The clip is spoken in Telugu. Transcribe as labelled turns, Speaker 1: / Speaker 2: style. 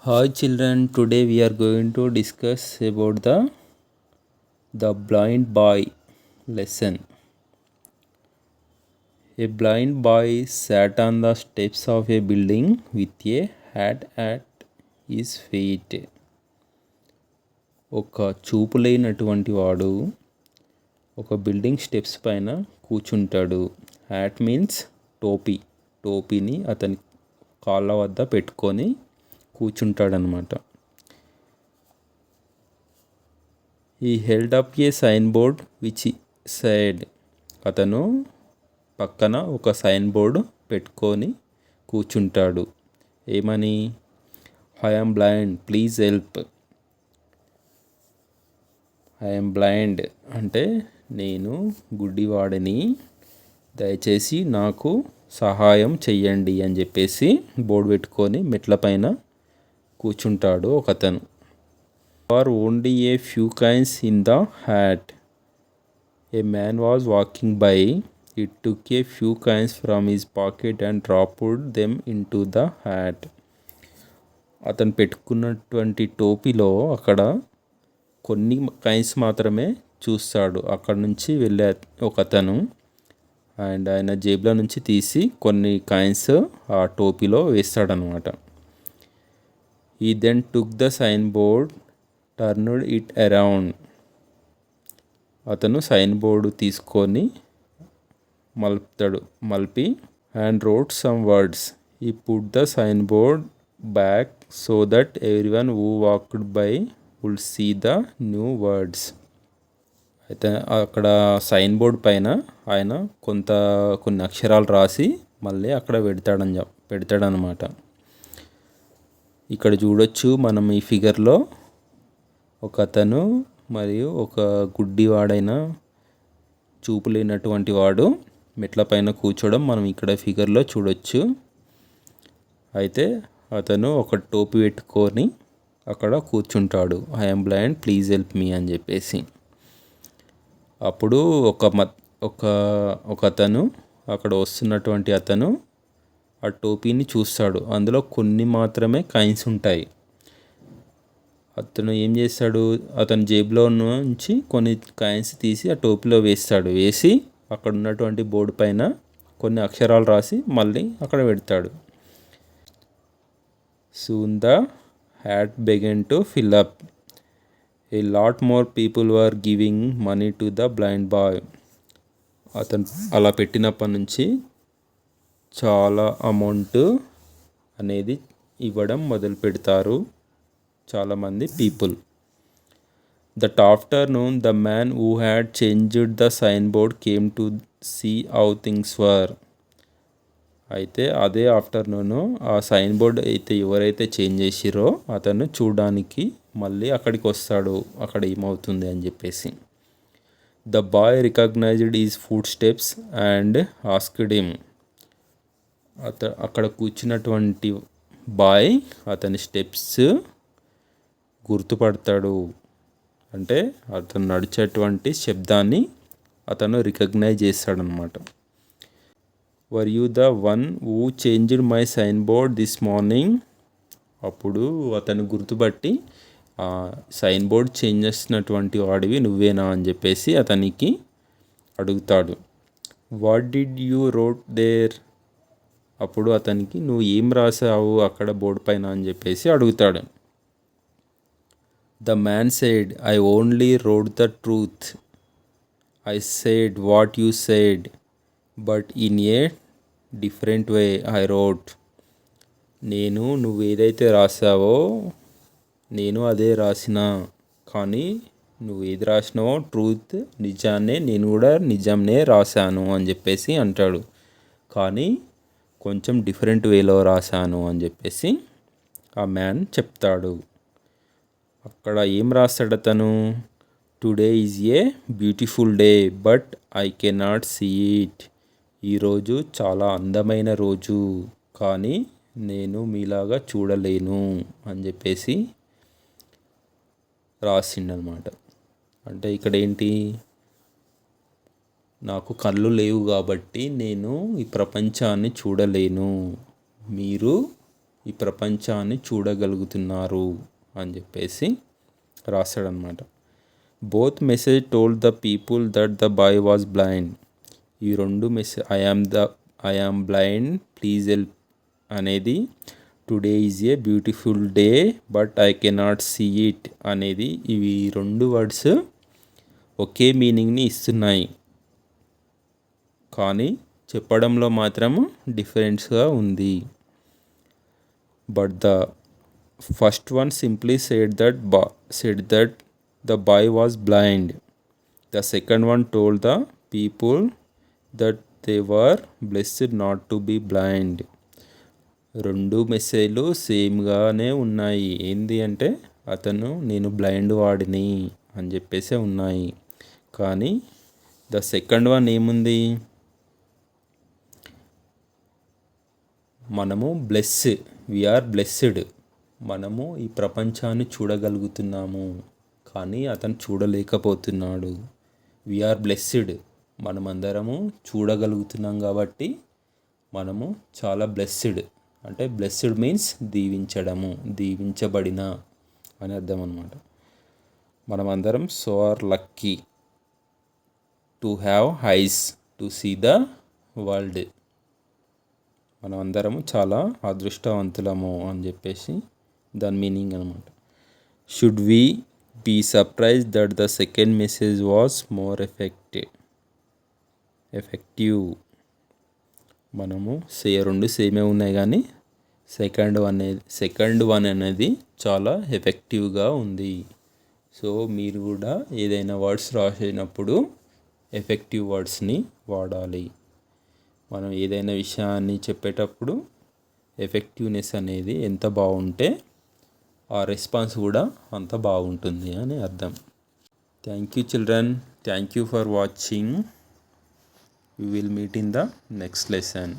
Speaker 1: Hi children, today we are going to discuss about the blind boy lesson. A blind boy sat on the steps of a building with a hat at his feet. ఒక చూపు లేనటువంటి వాడు ఒక బిల్డింగ్ స్టెప్స్ పైన కూర్చుంటాడు. హ్యాట్ మీన్స్ టోపీని అతని కాళ్ళ వద్ద పెట్టుకొని కూర్చుంటాడనమాట. He held up a sign board which said, అతను పక్కన ఒక సైన్ బోర్డు పెట్టుకొని కూర్చుంటాడు. ఏమని? I am blind, please help. I am blind అంటే నేను గుడ్డివాడిని, దయచేసి నాకు సహాయం చెయ్యండి అని చెప్పేసి బోర్డు పెట్టుకొని మెట్ల పైన కూర్చుంటాడు ఒకతను. Are only a few coins in the hat. A man was walking by. It took a few coins from his pocket and dropped them into the hat. అతను పెట్టుకున్నటువంటి టోపీలో అక్కడ కొన్ని కాయిన్స్ మాత్రమే చూస్తాడు. అక్కడ నుంచి వెళ్ళే ఒకతను అండ్ ఆయన జేబులో నుంచి తీసి కొన్ని కాయిన్స్ ఆ టోపీలో వేస్తాడనమాట. He then took the sign board, turned it around. అతను సైన్ బోర్డు తీసుకొని మలిపి and wrote some words. He put the sign board back so that everyone who walked by would see the new words. అయితే అక్కడ సైన్ బోర్డ్ పైన ఆయన కొన్ని అక్షరాలు రాసి మళ్ళీ అక్కడ పెడతాడనమాట. ఇక్కడ చూడొచ్చు మనం ఈ ఫిగర్లో ఒక అతను మరియు ఒక గుడ్డివాడైన చూపు లేనటువంటి వాడు మెట్ల పైన కూర్చోవడం మనం ఇక్కడ ఫిగర్లో చూడొచ్చు. అయితే అతను ఒక టోపీ పెట్టుకొని అక్కడ కూర్చుంటాడు. I am blind, please help me అని చెప్పేసి. అప్పుడు ఒక అతను అక్కడ వస్తున్నటువంటి అతను ఆ టోపీని చూస్తాడు. అందులో కొన్ని మాత్రమే కాయిన్స్ ఉంటాయి. అతను ఏం చేస్తాడు, అతని జేబులో నుంచి కొన్ని కాయిన్స్ తీసి ఆ టోపీలో వేసి అక్కడ ఉన్నటువంటి బోర్డు పైన కొన్ని అక్షరాలు రాసి మళ్ళీ అక్కడ పెడతాడు. Soon the hat began to fill up. A lot more people were giving money to the blind boy. అతను అలా పెట్టినప్పటి నుంచి చాలా అమౌంట్ అనేది ఇవ్వడం మొదలు పెడతారు చాలామంది people. That afternoon the man who had changed the sign board came to see how things were. అయితే అదే ఆఫ్టర్నూన్ ఆ సైన్ బోర్డ్ అయితే ఎవరైతే చేంజ్ చేసిరో అతను చూడడానికి మళ్ళీ అక్కడికి వస్తాడు, అక్కడ ఏమవుతుంది అని చెప్పేసి. The boy recognised his footsteps and asked him. అక్కడ కూర్చున్నటువంటి బాయ్ అతని స్టెప్స్ గుర్తుపడతాడు. అంటే అతను నడిచేటువంటి శబ్దాన్ని అతను రికగ్నైజ్ చేస్తాడనమాట. Were you the one who changed my sign board this morning. అప్పుడు అతను గుర్తుపట్టి సైన్ బోర్డ్ చేంజ్ చేసినటువంటి వాడివి నువ్వేనా అని చెప్పేసి అతనికి అడుగుతాడు. What did you wrote there. అప్పుడు అతనికి నువ్వు ఏం రాసావు అక్కడ బోర్డు పైన అని చెప్పేసి అడుగుతాడు. The man said, I only wrote the truth. I said what you said but in a different way I wrote. నువ్వు ఏదైతే రాసావో నేను అదే రాసిన, కానీ నువ్వు ఏది రాసినావో ట్రూత్ నిజాన్నే నేను కూడా నిజంనే రాశాను అని చెప్పేసి అంటాడు. కానీ కొంచెం డిఫరెంట్ వేలో రాశాను అని చెప్పేసి ఆ మ్యాన్ చెప్తాడు. అక్కడ ఏం రాస్తాడు అతను, today is a beautiful day but I cannot see it. ఈరోజు చాలా అందమైన రోజు కానీ నేను మీలాగా చూడలేను అని చెప్పేసి రాసిండనమాట. అంటే ఇక్కడ ఏంటి, నాకు కళ్ళు లేవు కాబట్టి నేను ఈ ప్రపంచాన్ని చూడలేను, మీరు ఈ ప్రపంచాన్ని చూడగలుగుతున్నారు అని చెప్పేసి రాస్తాడనమాట. Both message told the people that the boy was blind. ఈ రెండు message I am blind please help అనేది today is a beautiful day but I cannot see it అనేది ఇవి రెండు వర్డ్స్ ఒకే మీనింగ్ని ఇస్తున్నాయి, కానీ చెప్పడంలో మాత్రం డిఫరెన్స్గా ఉంది. But the first one simply said that the boy was blind. The second one told the people that they were blessed not to be blind. రెండు మెసేజ్లు సేమ్గానే ఉన్నాయి. ఏంది అంటే నేను బ్లైండ్ వాడిని అని చెప్పేసి ఉన్నాయి, కానీ ద సెకండ్ వన్ ఏముంది, మనము వీఆర్ బ్లెస్డ్, మనము ఈ ప్రపంచాన్ని చూడగలుగుతున్నాము కానీ అతను చూడలేకపోతున్నాడు. వీఆర్ బ్లెస్డ్, మనమందరము చూడగలుగుతున్నాం కాబట్టి మనము చాలా బ్లెస్డ్. అంటే బ్లెస్డ్ మీన్స్ దీవించబడిన అని అర్థం అన్నమాట. మనమందరం so are lucky to have eyes to see the world. మనమందరము చాలా అదృష్టవంతులము అని చెప్పేసి దాని మీనింగ్ అనమాట. Should we be surprised that the second message was more effective. మనము రెండు సేమే ఉన్నాయి కానీ సెకండ్ వన్ అనేది చాలా ఎఫెక్టివ్గా ఉంది. సో మీరు కూడా ఏదైనా వర్డ్స్ రాసినప్పుడు ఎఫెక్టివ్ వర్డ్స్ని వాడాలి. మనం ఏదైనా విషయాన్ని చెప్పేటప్పుడు ఎఫెక్టివ్నెస్ అనేది ఎంత బాగుంటే ఆ రెస్పాన్స్ కూడా అంత బాగుంటుంది అని అర్థం. Thank you children, thank you for watching. We will meet in the next lesson.